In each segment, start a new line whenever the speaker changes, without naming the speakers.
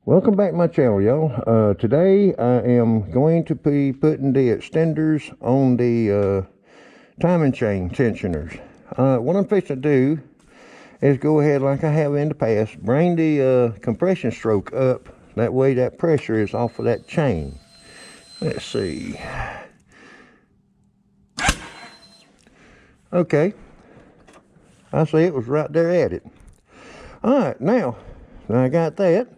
Welcome back to my channel, y'all. Today I am going to be putting the extenders on the timing chain tensioners. What I'm fixing to do is go ahead, like I have in the past, bring the compression stroke up. That way that pressure is off of that chain. Let's see. Okay. I see it was right there at it. Alright, now I got that.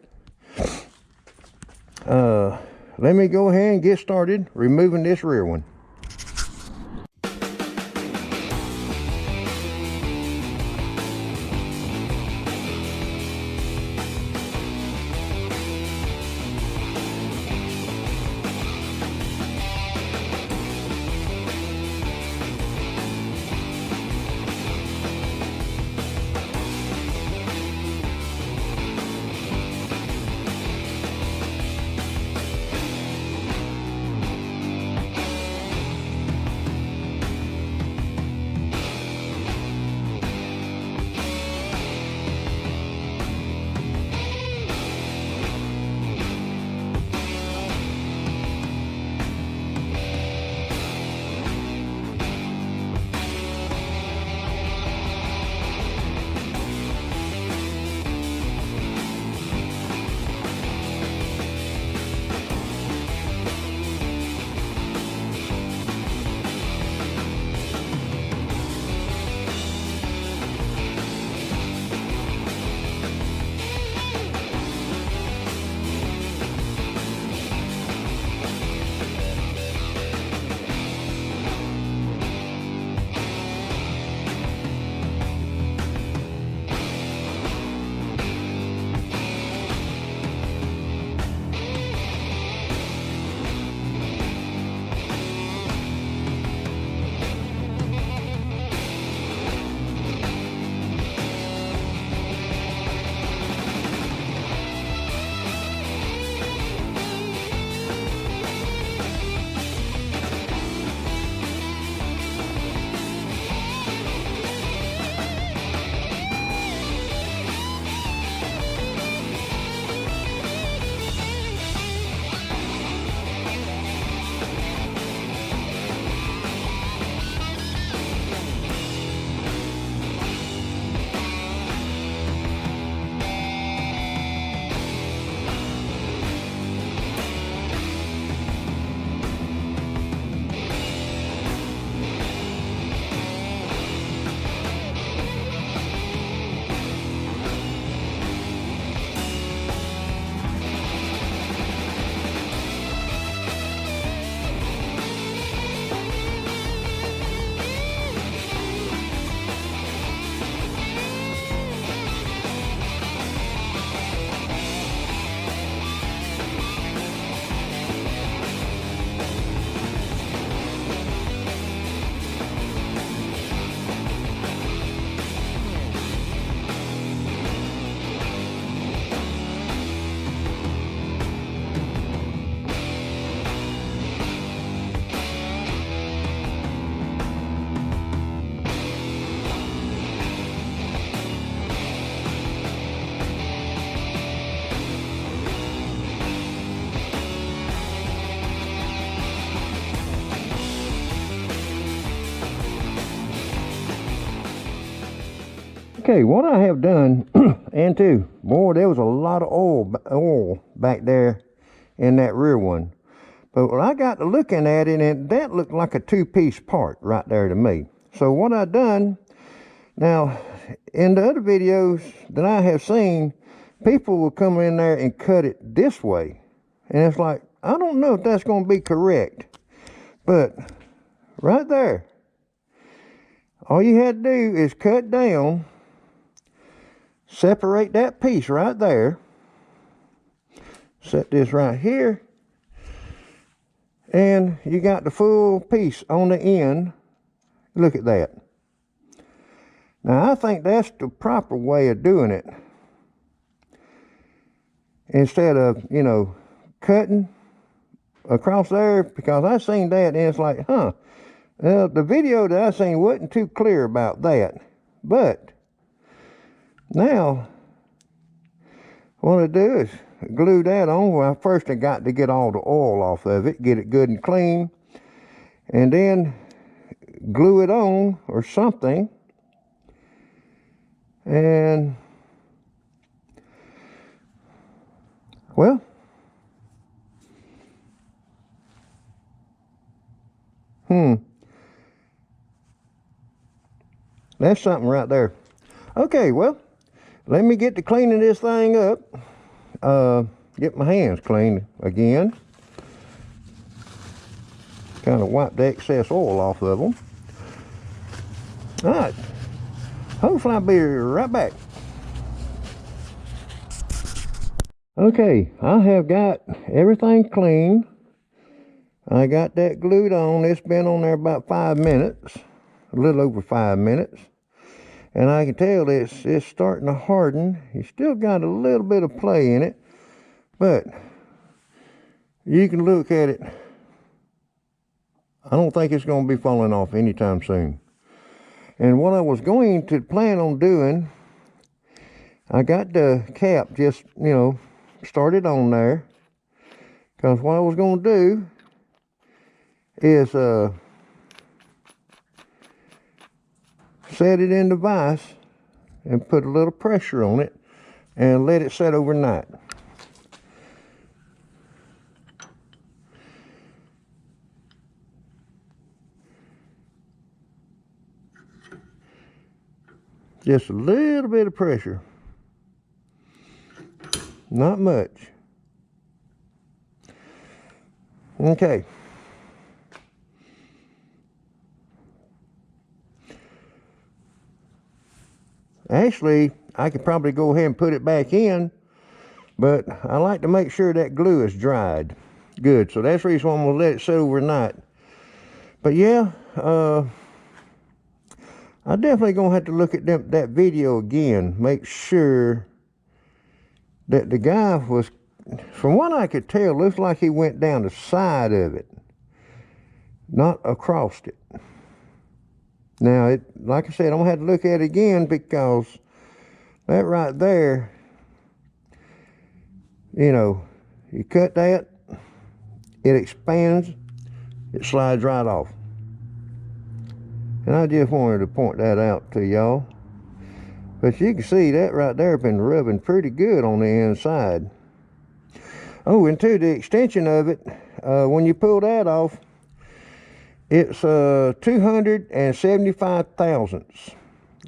Let me go ahead and get started removing this rear one. Okay, what I have done, and too, boy, there was a lot of oil back there in that rear one. But when I got to looking at it, and that looked like a two-piece part right there to me. So what I done, now, in the other videos that I have seen, people will come in there and cut it this way. And it's like, I don't know if that's going to be correct. But right there, all you had to do is cut down, separate that piece right there, set this right here, and you got the full piece on the end. Look at that. Now I think that's the proper way of doing it, instead of, you know, cutting across there, because I seen that and it's like, the video that I seen wasn't too clear about that. But now what I do is glue that on, well, first I got to get all the oil off of it, get it good and clean, and then glue it on or something. And well, that's something right there. Okay, well, let me get to cleaning this thing up. Get my hands clean again. Kind of wipe the excess oil off of them. All right. Hopefully I'll be right back. Okay, I have got everything clean. I got that glued on. It's been on there about 5 minutes, a little over 5 minutes. And I can tell it's starting to harden. It's still got a little bit of play in it, but you can look at it. I don't think it's going to be falling off anytime soon. And what I was going to plan on doing, I got the cap just, started on there. Because what I was going to do is set it in the vise and put a little pressure on it and let it set overnight. Just a little bit of pressure. Not much. Okay. Actually, I could probably go ahead and put it back in, but I like to make sure that glue is dried good. So that's the reason why I'm going to let it sit overnight. But yeah, I'm definitely going to have to look at that video again. Make sure that the guy was, from what I could tell, looks like he went down the side of it, not across it. Now, like I said, I'm going to have to look at it again because that right there, you cut that, it expands, it slides right off. And I just wanted to point that out to y'all. But you can see that right there been rubbing pretty good on the inside. Oh, and to the extension of it, when you pull that off, it's 275 thousandths.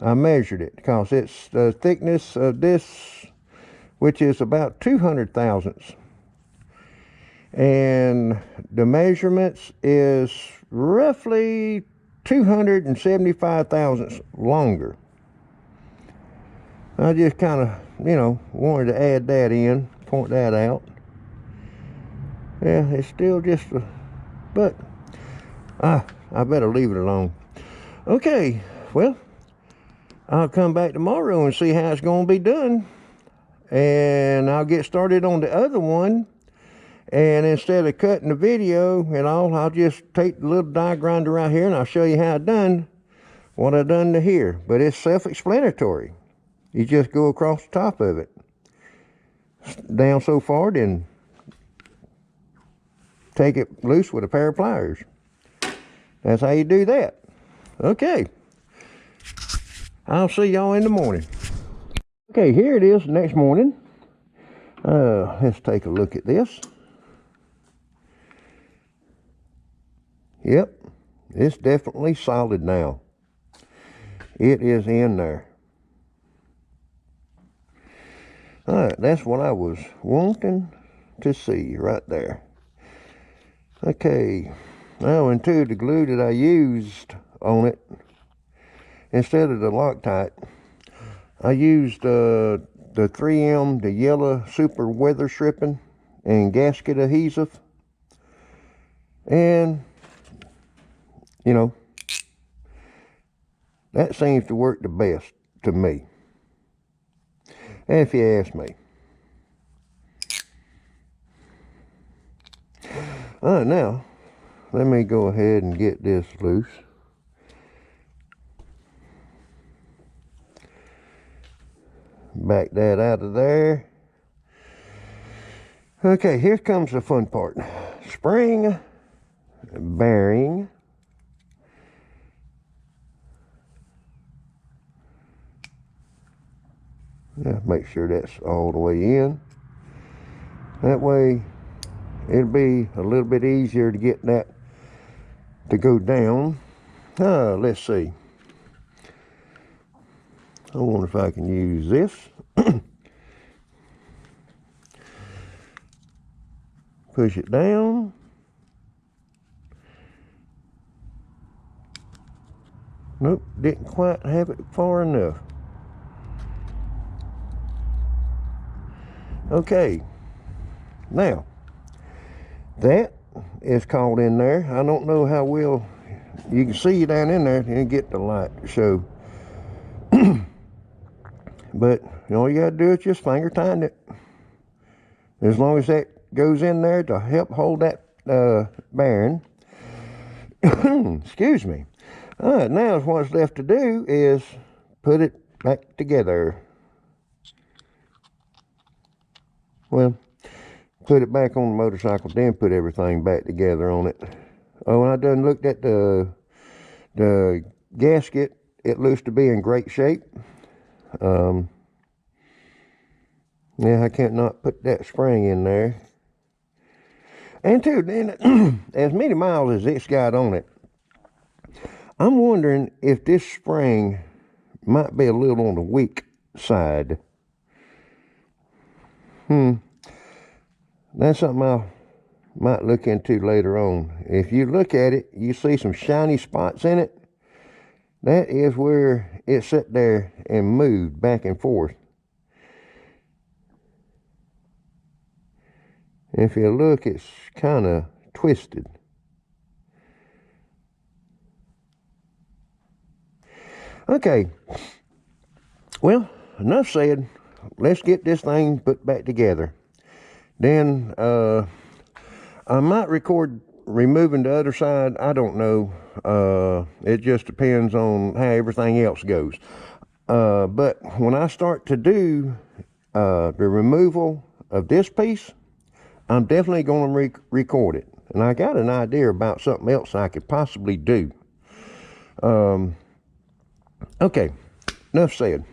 I measured it because it's the thickness of this, which is about 200 thousandths. And the measurements is roughly 275 thousandths longer. I just kind of, wanted to add that in, point that out. Yeah, it's still just but I better leave it alone. Okay, well, I'll come back tomorrow and see how it's going to be done. And I'll get started on the other one. And instead of cutting the video and all, I'll just take the little die grinder right here and I'll show you how I done what I done to here. But it's self-explanatory. You just go across the top of it. Down so far, then take it loose with a pair of pliers. That's how you do that. Okay. I'll see y'all in the morning. Okay, here it is next morning. Let's take a look at this. Yep, it's definitely solid now. It is in there. All right, that's what I was wanting to see right there. Okay, now into the glue that I used on it, instead of the Loctite, I used the 3M, the yellow super weather stripping and gasket adhesive. And that seems to work the best to me, if you ask me. All right, now let me go ahead and get this loose. Back that out of there. Okay, here comes the fun part. Spring bearing. Yeah, make sure that's all the way in. That way it'll be a little bit easier to get that to go down. Let's see. I wonder if I can use this. Push it down. Nope, didn't quite have it far enough. Okay, now that is caught in there. I don't know how well you can see down in there and get the light to show. But all you gotta do is just finger tighten it. As long as that goes in there to help hold that bearing. Excuse me. All right, now what's left to do is put it back together. Well, put it back on the motorcycle, then put everything back together on it. Oh, and I done looked at the gasket. It looks to be in great shape. Yeah, I can't not put that spring in there. And too, then, as many miles as it's got on it, I'm wondering if this spring might be a little on the weak side. That's something I might look into later on. If you look at it, you see some shiny spots in it. That is where it sat there and moved back and forth. If you look, it's kind of twisted. Okay, well, enough said. Let's get this thing put back together. Then I might record removing the other side. I don't know. It just depends on how everything else goes. But when I start to do the removal of this piece, I'm definitely going to record it. And I got an idea about something else I could possibly do. Okay, enough said.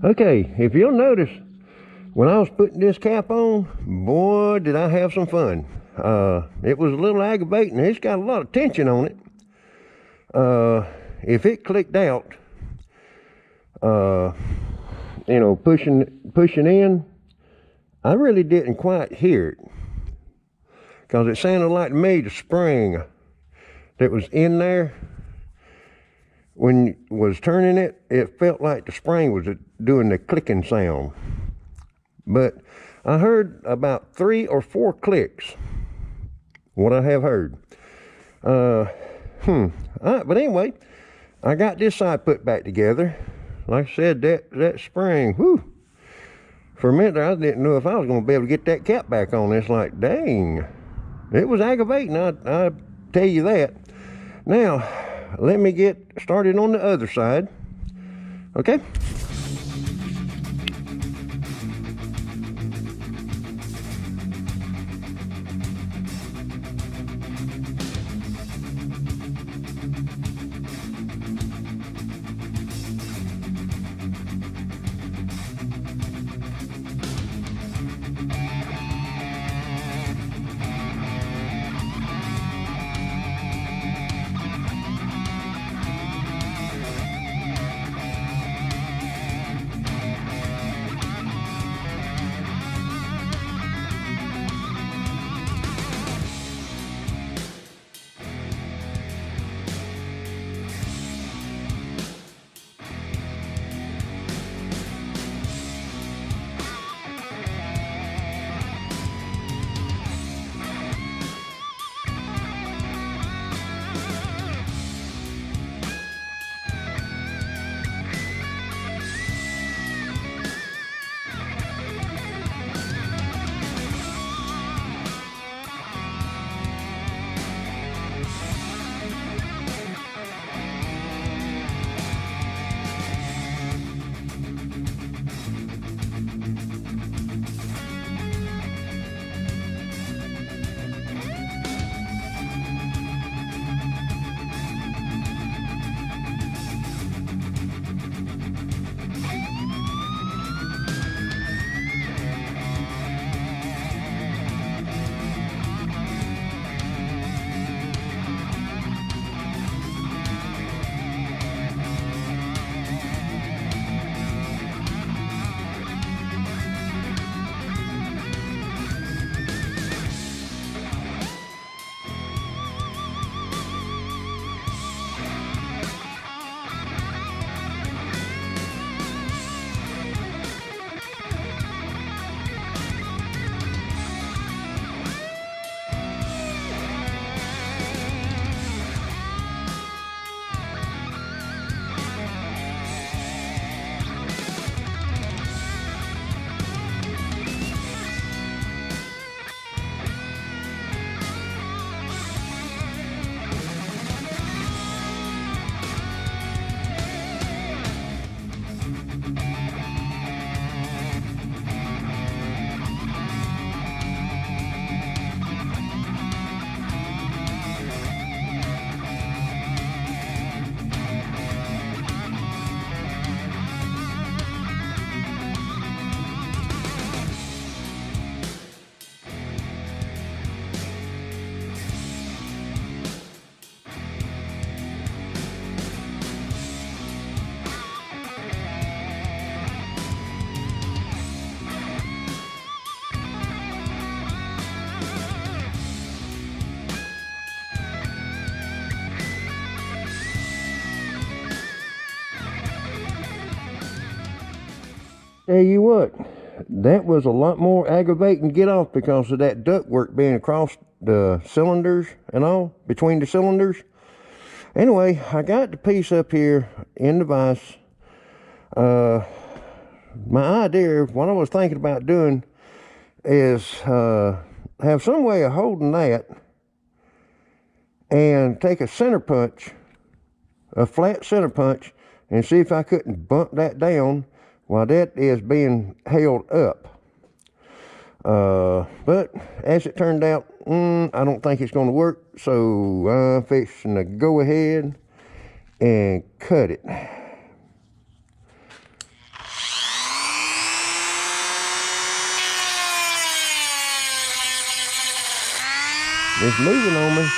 Okay, if you'll notice, when I was putting this cap on, boy, did I have some fun. It was a little aggravating. It's got a lot of tension on it. If it clicked out, you know, pushing in, I really didn't quite hear it. because it sounded like to me the spring that was in there, when you was turning it, it felt like the spring was doing the clicking sound. But I heard about 3 or 4 clicks, what I have heard. But anyway, I got this side put back together. Like I said, that spring, whew, for a minute there, I didn't know if I was going to be able to get that cap back on. It's like, dang, it was aggravating, I tell you that. Now, let me get started on the other side, okay? Tell you what, that was a lot more aggravating to get off because of that ductwork being across the cylinders and all, between the cylinders. Anyway, I got the piece up here in the vise. My idea, what I was thinking about doing is have some way of holding that and take a center punch, a flat center punch, and see if I couldn't bump that down while that is being held up. But as it turned out, I don't think it's going to work, so I'm fixing to go ahead and cut it. It's moving on me.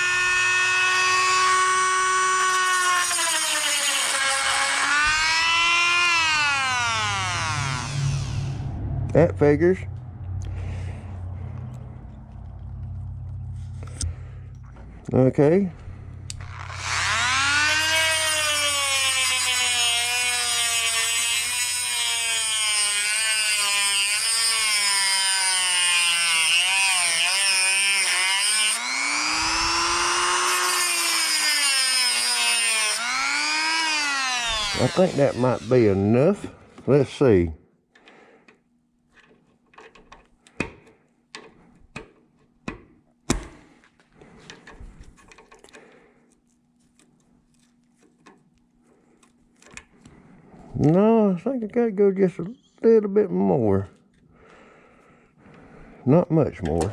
That figures. Okay. I think that might be enough. Let's see. No, I think I gotta go just a little bit more. Not much more.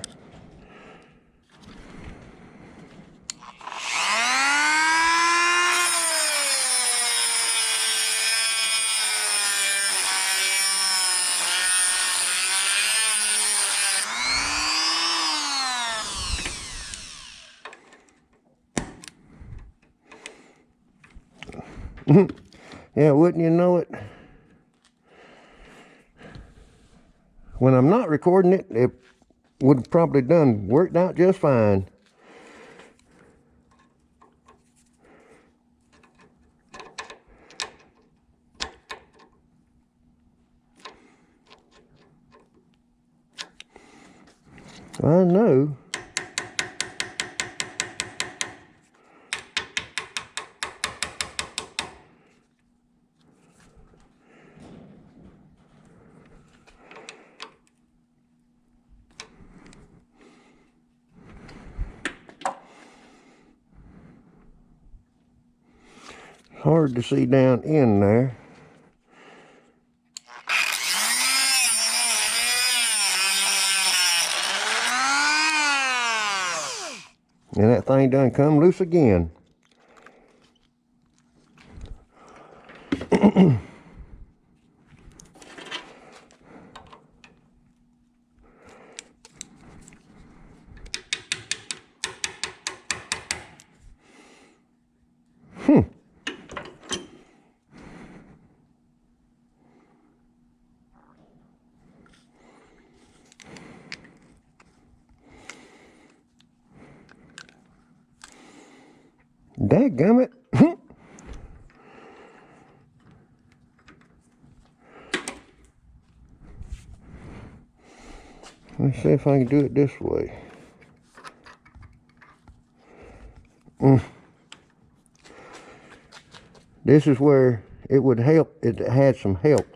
Yeah, wouldn't you know it? When I'm not recording it, it would have probably worked out just fine. I know. Hard to see down in there. And that thing done come loose again. Dadgummit. Let's see if I can do it this way. This is where it would help. It had some help.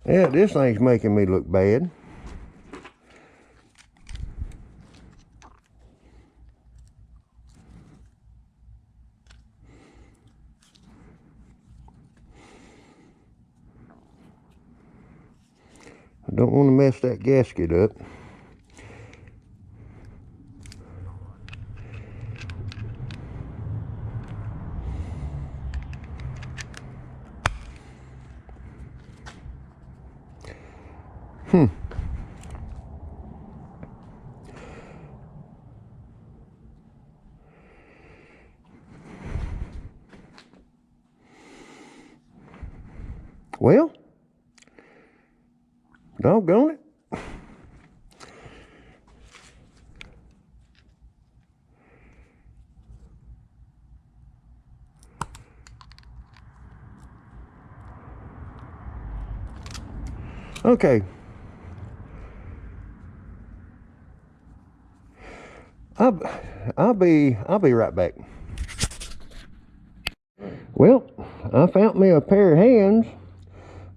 Yeah, this thing's making me look bad. I don't want to mess that gasket up. Well, doggone it. Okay. I'll be right back. Well, I found me a pair of hands.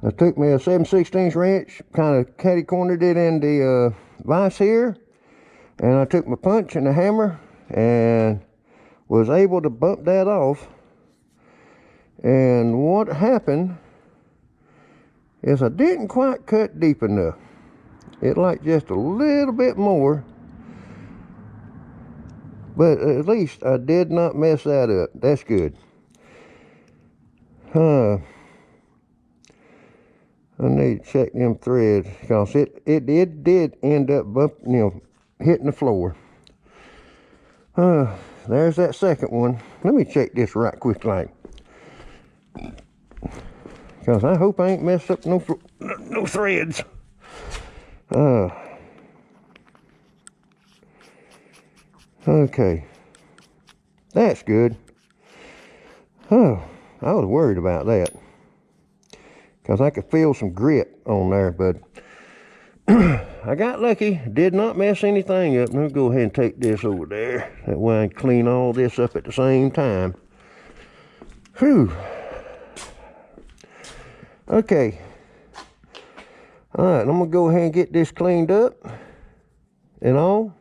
I took me a 7/16 wrench, kind of catty cornered it in the vise here, and I took my punch and the hammer and was able to bump that off. And what happened is I didn't quite cut deep enough. It liked just a little bit more, but at least I did not mess that up. That's good. I need to check them threads because it did end up hitting the floor. there's that second one. Let me check this right quick, like, because I hope I ain't messed up no threads. Okay, that's good. Oh, I was worried about that because I could feel some grit on there, but I got lucky. Did not mess anything up. Let me go ahead and take this over there. That way I can clean all this up at the same time. Whew. Okay. All right, I'm gonna go ahead and get this cleaned up and all.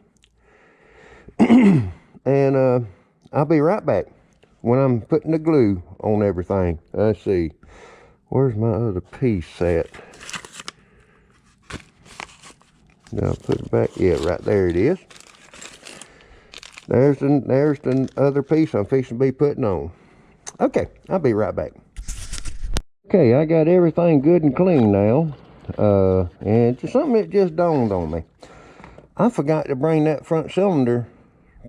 And I'll be right back when I'm putting the glue on everything. Let's see. Where's my other piece at? Now put it back. Yeah, right there it is. There's the other piece I'm fixing to be putting on. Okay, I'll be right back. Okay, I got everything good and clean now. And just something that just dawned on me. I forgot to bring that front cylinder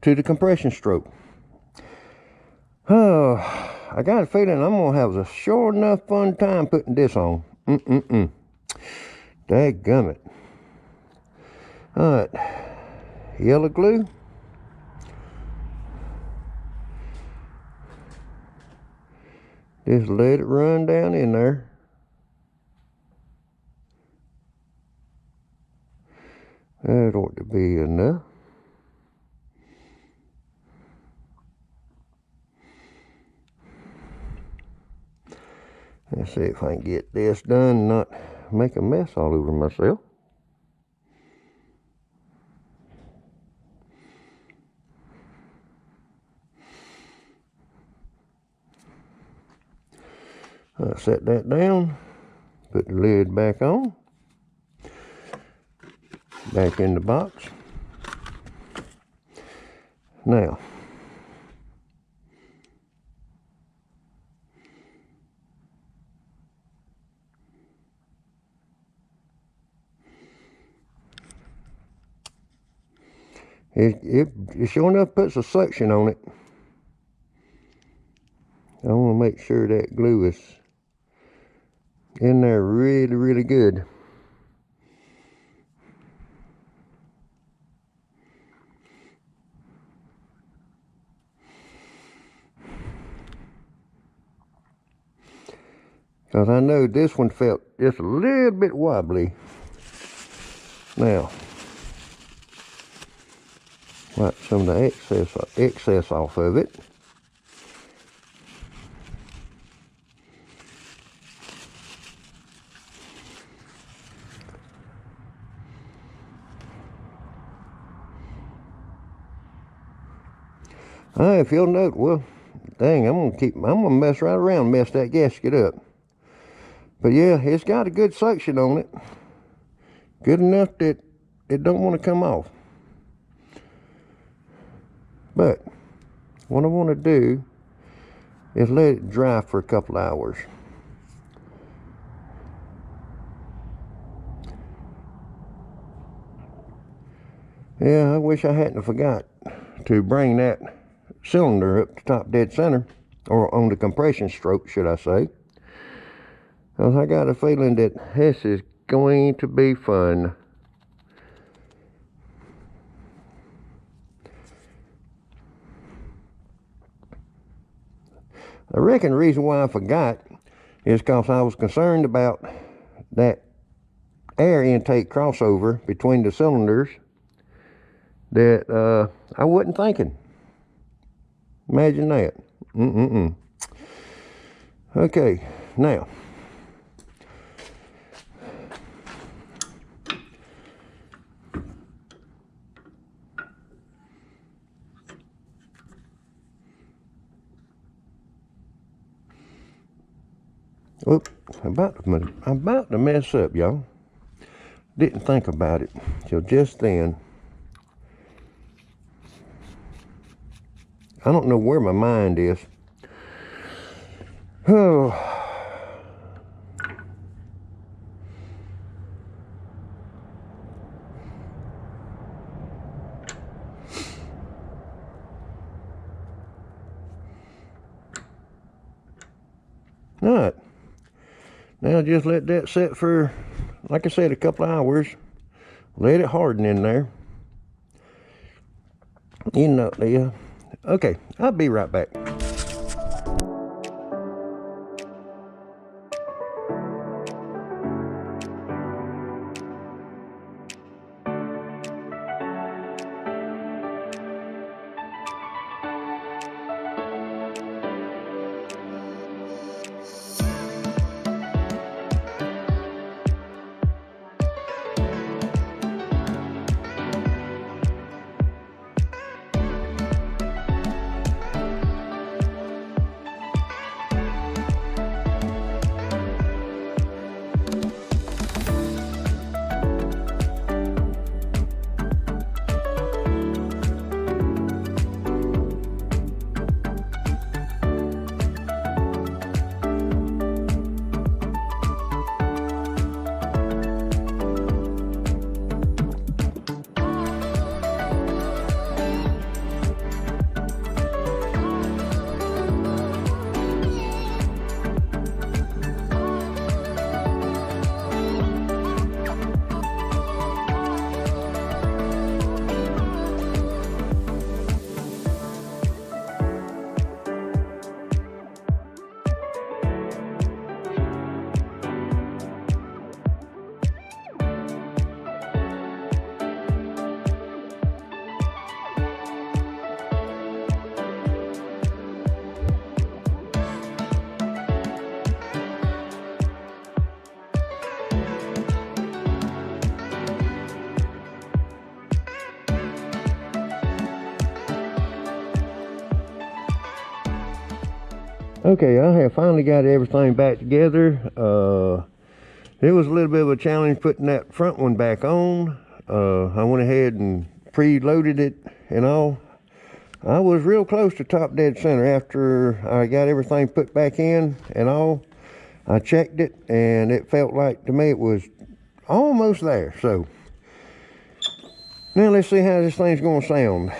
to the compression stroke. Oh, I got a feeling I'm gonna have a sure enough fun time putting this on. Dadgummit. Alright, yellow glue. Just let it run down in there. That ought to be enough. Let's see if I can get this done and not make a mess all over myself. I'll set that down, put the lid back on, back in the box. Now, it sure enough puts a suction on it. I want to make sure that glue is in there really, really good. Because I know this one felt just a little bit wobbly. Now, wipe some of the excess off of it. If you'll note, well, dang, I'm gonna mess right around and mess that gasket up. But yeah, it's got a good suction on it. Good enough that it don't want to come off. But what I want to do is let it dry for a couple hours. Yeah, I wish I hadn't forgot to bring that cylinder up to top dead center, or on the compression stroke, should I say. Because I got a feeling that this is going to be fun. I reckon the reason why I forgot is because I was concerned about that air intake crossover between the cylinders that I wasn't thinking. Imagine that. Okay, now. Whoop, I'm about to mess up, y'all. Didn't think about it till just then. I don't know where my mind is. Oh. All right. Now just let that set for, like I said, a couple of hours. Let it harden in there. You know, yeah. Okay, I'll be right back. Okay, I have finally got everything back together. It was a little bit of a challenge putting that front one back on. I went ahead and preloaded it and all. I was real close to top dead center after I got everything put back in and all. I checked it and it felt like to me it was almost there. So now let's see how this thing's going to sound.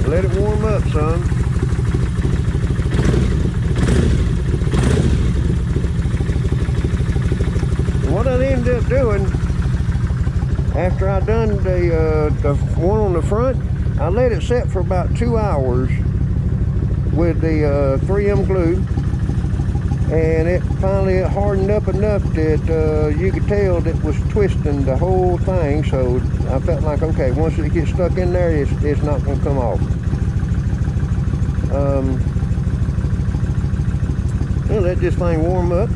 Let it warm up, son. What I ended up doing after I done the one on the front, I let it set for about 2 hours with the 3M glue, and it finally hardened up enough that you could tell that it was twisting the whole thing. So I felt like, okay, once it gets stuck in there, it's not going to come off. We'll let this thing warm up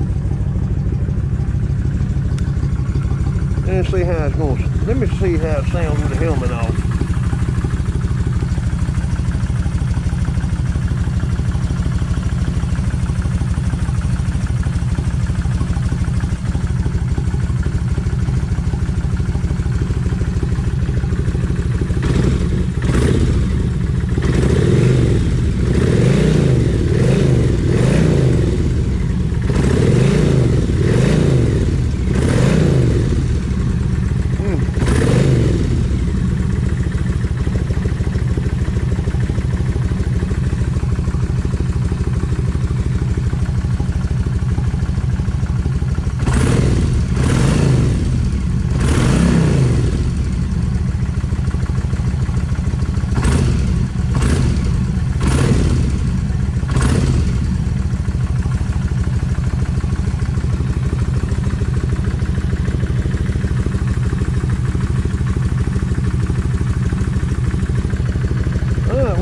and see how it's going. Let me see how it sounds with the helmet off.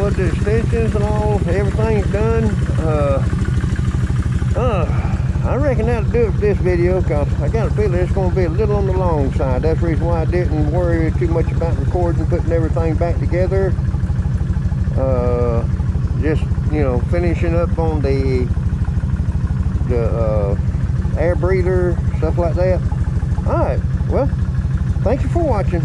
The extensions and all, everything's done. I reckon reckon that'll do it for this video, because I got a feeling it's going to be a little on the long side. That's the reason why I didn't worry too much about recording, putting everything back together. Just, you know, finishing up on the air breather, stuff like that. Alright, well, thank you for watching.